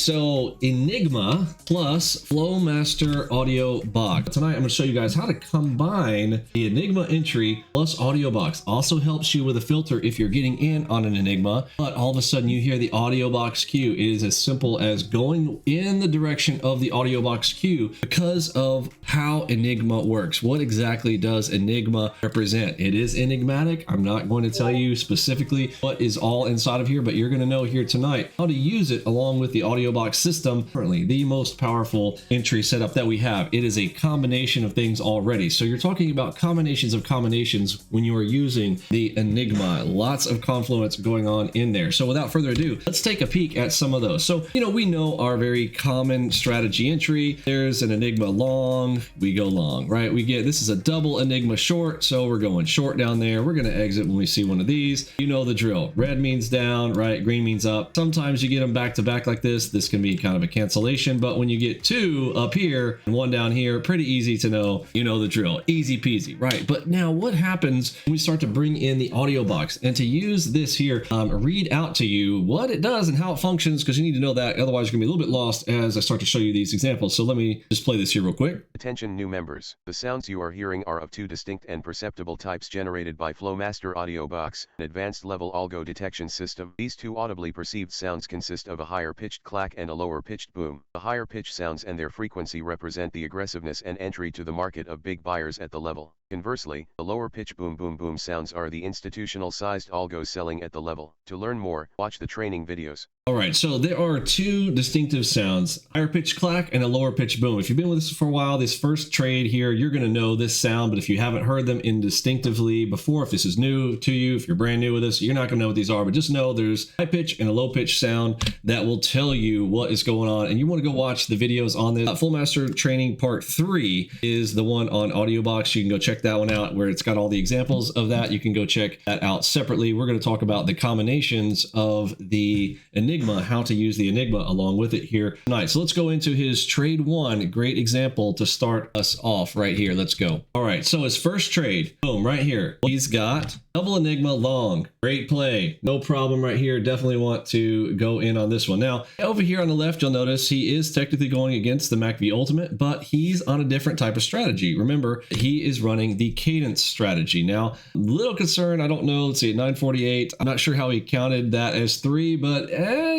So Enigma plus Flowmaster Audio Box. Tonight I'm going to show you guys how to combine the Enigma entry plus Audio Box. Also helps you with a filter if you're getting in on an Enigma, but all of a sudden you hear the Audio Box queue. It is as simple as going in the direction of the Audio Box queue because of how Enigma works. What exactly does Enigma represent? It is enigmatic. I'm not going to tell you specifically what is all inside of here, but you're going to know here tonight how to use it along with the Audio Box system. Currently the most powerful entry setup that we have. It is a combination of things already. So you're talking about combinations of combinations when you are using the Enigma. Lots of confluence going on in there. So without further ado, let's take a peek at some of those. So, we know our very common strategy entry. There's an Enigma long, we go long, right? This is a double Enigma short. So we're going short down there. We're going to exit when we see one of these. You know the drill. Red means down, right? Green means up. Sometimes you get them back to back like this. This can be kind of a cancellation, but when you get two up here and one down here, pretty easy to know, you know the drill. Easy peasy, right? But now what happens when we start to bring in the Audio Box and to use this here, read out to you what it does and how it functions, because you need to know that. Otherwise, you're gonna be a little bit lost as I start to show you these examples. So let me just play this here real quick. Attention new members. The sounds you are hearing are of two distinct and perceptible types generated by Flowmaster Audio Box, an advanced level algo detection system. These two audibly perceived sounds consist of a higher pitched clack and a lower pitched boom. The higher pitched sounds and their frequency represent the aggressiveness and entry to the market of big buyers at the level. Conversely, the lower pitch boom boom boom sounds are the institutional sized algos selling at the level. To learn more, watch the training videos. All right, so there are two distinctive sounds, higher pitch clack and a lower pitch boom. If you've been with us for a while, this first trade here, you're going to know this sound, but if you haven't heard them indistinctively before, if this is new to you, if you're brand new with us, you're not going to know what these are, but just know there's high pitch and a low pitch sound that will tell you what is going on, and you want to go watch the videos on this. Flowmaster Training Part 3 is the one on AudioBox. You can go check that one out where it's got all the examples of that. You can go check that out separately. We're going to talk about the combinations of the Enigma, how to use the Enigma along with it here tonight. So let's go into his trade one. Great example to start us off right here. Let's go. All right, so his first trade, boom, right here. He's got double Enigma long. Great play. No problem right here. Definitely want to go in on this one. Now, over here on the left, you'll notice he is technically going against the MACV Ultimate, but he's on a different type of strategy. Remember, he is running the cadence strategy. Now, little concern, I don't know. Let's see, at 948. I'm not sure how he counted that as 3, but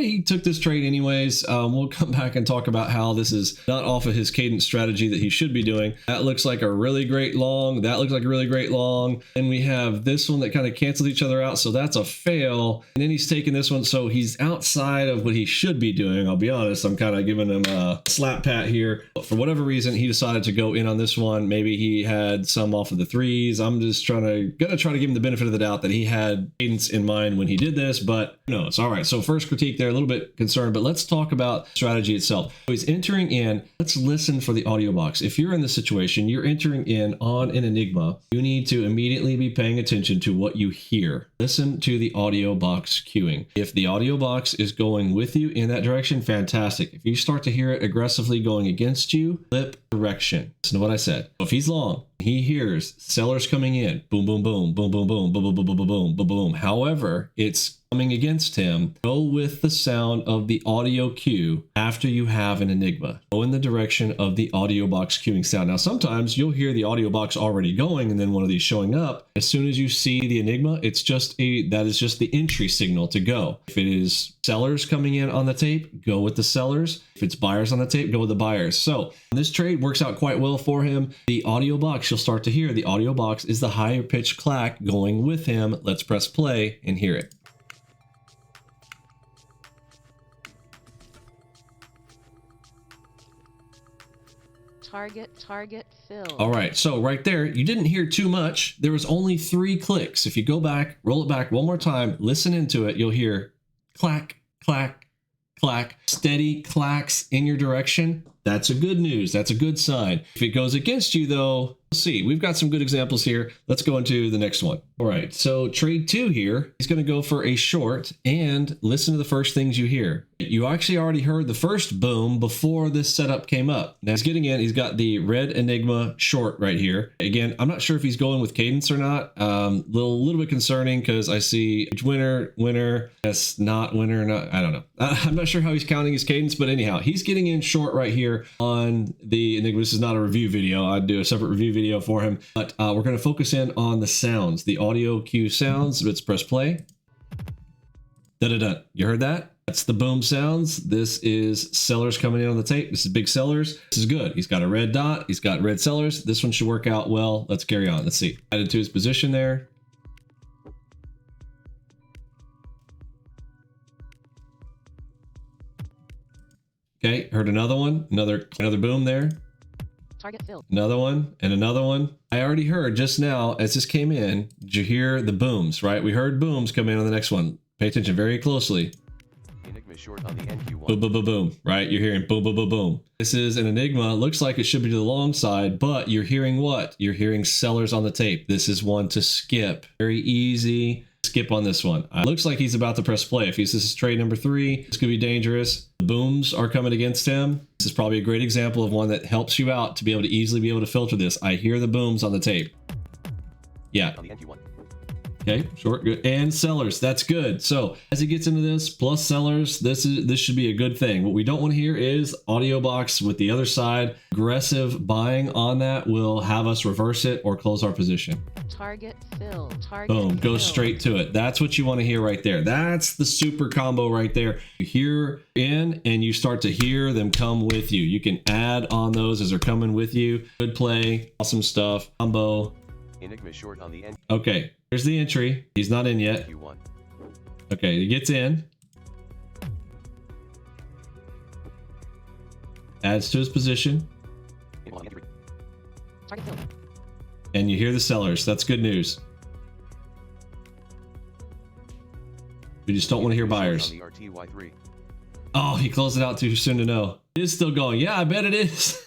he took this trade anyways. We'll come back and talk about how this is not off of his cadence strategy that he should be doing. That looks like a really great long. That looks like a really great long. And we have this one that kind of cancels each other out. So that's a fail. And then he's taking this one. So he's outside of what he should be doing. I'll be honest. I'm kind of giving him a slap pat here. But for whatever reason, he decided to go in on this one. Maybe he had some off of the 3s. I'm just gonna try to give him the benefit of the doubt that he had cadence in mind when he did this, but no, it's all right. So first critique there, a little bit concerned, but let's talk about strategy itself. So he's entering in. Let's listen for the Audio Box. If you're in this situation, you're entering in on an Enigma, you need to immediately be paying attention to what you hear. Listen to the Audio Box queuing. If the Audio Box is going with you in that direction, fantastic. If you start to hear it aggressively going against you, flip direction. Listen to what I said. If he's long, he hears sellers coming in, boom, boom, boom, boom, boom, boom, boom, boom, boom, boom, boom, boom, boom. However, it's coming against him. Go with the sound of the audio cue after you have an Enigma. Go in the direction of the Audio Box queuing sound. Now, sometimes you'll hear the Audio Box already going and then one of these showing up. As soon as you see the Enigma, that is just the entry signal to go. If it is sellers coming in on the tape, go with the sellers. If it's buyers on the tape, go with the buyers. So this trade works out quite well for him. The Audio Box, you'll start to hear the Audio Box is the higher pitched clack going with him. Let's press play and hear it. Target filled. All right, so right there, you didn't hear too much. There was only 3 clicks. If you go back, roll it back one more time, listen into it, you'll hear clack, clack, clack, steady clacks in your direction. That's a good news. That's a good sign. If it goes against you though, let's see, we've got some good examples here. Let's go into the next one. All right, so trade 2 here, he's going to go for a short and listen to the first things you hear. You actually already heard the first boom before this setup came up. Now he's getting in, he's got the red Enigma short right here. Again, I'm not sure if he's going with cadence or not. Little bit concerning because I see winner, that's not winner, not, I don't know. I'm not sure how he's counting his cadence, but anyhow, he's getting in short right here on the Enigma. This is not a review video. I'd do a separate review video for him, but we're going to focus in on the sounds, the audio cue sounds. Let's press play. Da-da-da. You heard that? That's the boom sounds. This is sellers coming in on the tape. This is big sellers. This is good. He's got a red dot. He's got red sellers. This one should work out well. Let's carry on. Let's see. Added to his position there. Okay, heard another one. Another boom there. Target filled. Another one and another one. I already heard just now as this came in. Did you hear the booms, right? We heard booms come in on the next one. Pay attention very closely. Enigma short on the NQ1. Boom, boom, boom, boom, right? You're hearing boom, boom, boom, boom. This is an Enigma. Looks like it should be to the long side, but you're hearing what? You're hearing sellers on the tape. This is one to skip. Very easy. Skip on this one. Looks like he's about to press play. If this is trade number 3, this could be dangerous. The booms are coming against him. This is probably a great example of one that helps you out to be able to easily be able to filter this. I hear the booms on the tape. Yeah. On the NQ1. Okay, short, good, and sellers. That's good. So as he gets into this, plus sellers, this should be a good thing. What we don't want to hear is AUDIOBOX with the other side. Aggressive buying on that will have us reverse it or close our position. Target filled. Target Boom, go filled. straight to it. That's what you want to hear right there. That's the super combo right there. You hear in and you start to hear them come with you. You can add on those as they're coming with you. Good play, awesome stuff. Combo. Enigma short on the NQ1. Okay, here's the entry. He's not in yet. Okay, he gets in. Adds to his position. Target filled. And you hear the sellers. That's good news. We just don't want to hear buyers. On the RTY3. Oh, he closed it out too soon to know. It is still going. Yeah, I bet it is.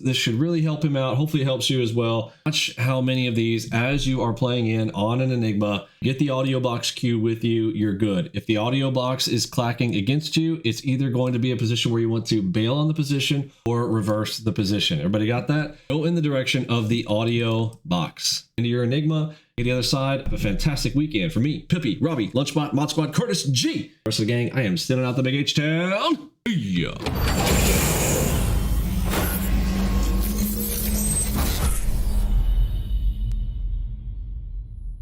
This should really help him out. Hopefully it helps you as well. Watch how many of these as you are playing in on an Enigma. Get the AUDIOBOX cue with you. You're good. If the AUDIOBOX is clacking against you, it's either going to be a position where you want to bail on the position or reverse the position. Everybody got that? Go in the direction of the AUDIOBOX. Into your Enigma. Get the other side. Have a fantastic weekend. For me, Pippi, Robbie, Lunchbot, Mod Squad, Curtis, G. The rest of the gang, I am sending out the big H-Town. Yeah.